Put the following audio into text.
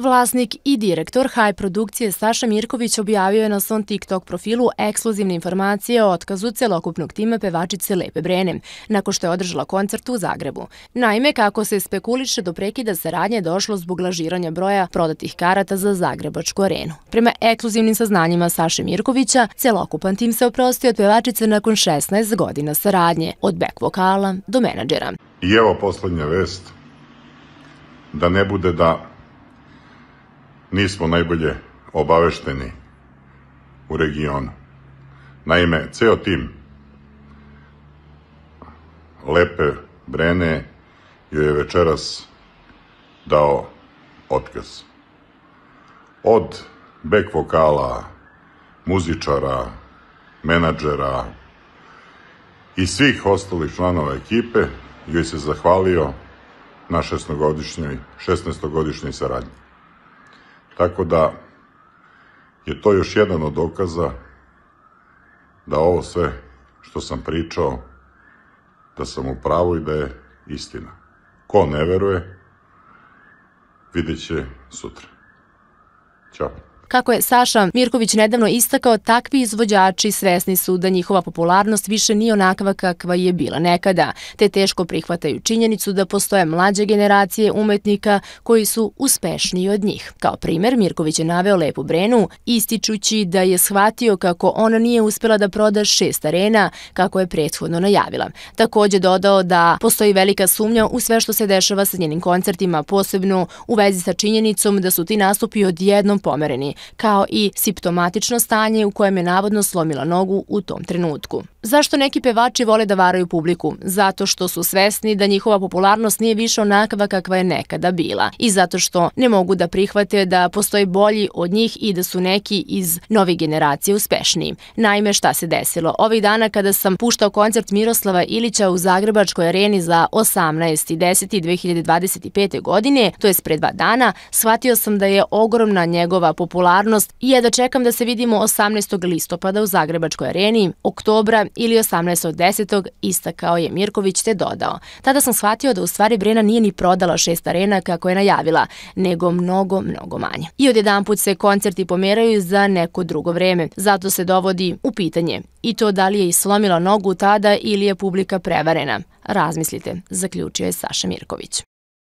Vlasnik i direktor High produkcije Saša Mirković objavio je na svom TikTok profilu ekskluzivne informacije o otkazu celokupnog tima pevačice Lepe Brene, nakon što je održala koncert u Zagrebu. Naime, kako se spekuliše, do prekida saradnje došlo zbog lažiranja broja prodatih karata za Zagrebačku arenu. Prema ekskluzivnim saznanjima Saše Mirkovića, celokupan tim se oprostio od pevačice nakon 16 godina saradnje, od back vokala do menadžera. I evo poslednja vest, da ne bude da nismo najbolje obavešteni u regionu. Naime, ceo tim Lepe Brene joj je večeras dao otkaz. Od back vokala, muzičara, menadžera i svih ostalih članova ekipe joj se zahvalio na 16-godišnjoj saradnji. Tako da je to još jedan od dokaza da ovo sve što sam pričao, da sam u pravu i da je istina. Ko ne veruje, vidjet će sutra. Ćao. Kako je Saša Mirković nedavno istakao, takvi izvođači svesni su da njihova popularnost više nije onakva kakva je bila nekada, te teško prihvataju činjenicu da postoje mlađe generacije umetnika koji su uspešniji od njih. Kao primer, Mirković je naveo Lepu Brenu, ističući da je shvatio kako ona nije uspela da proda 6 arena kako je prethodno najavila. Takođe dodao da postoji velika sumnja u sve što se dešava sa njenim koncertima, posebno u vezi sa činjenicom da su ti nastupi odjednom pomereni, kao i simptomatično stanje u kojem je navodno slomila nogu u tom trenutku. Zašto neki pevači vole da varaju publiku? Zato što su svesni da njihova popularnost nije više onakva kakva je nekada bila i zato što ne mogu da prihvate da postoji bolji od njih i da su neki iz nove generacije uspešniji. Naime, šta se desilo? Ovih dana kada sam puštao koncert Miroslava Ilića u Zagrebačkoj areni za 18.10.2025. godine, to je pred 2 dana, shvatio sam da je ogromna njegova popularnost i jedva čekam da se vidimo 18. listopada u Zagrebačkoj areni, oktobra ili 18.10. istakao je Mirković te dodao. Tada sam shvatio da u stvari Brena nije ni prodala 6 arena kako je najavila, nego mnogo manje. I odjedanput se koncerti pomeraju za neko drugo vreme, zato se dovodi u pitanje i to da li je slomila nogu tada ili je publika prevarena. Razmislite, zaključio je Saša Mirković.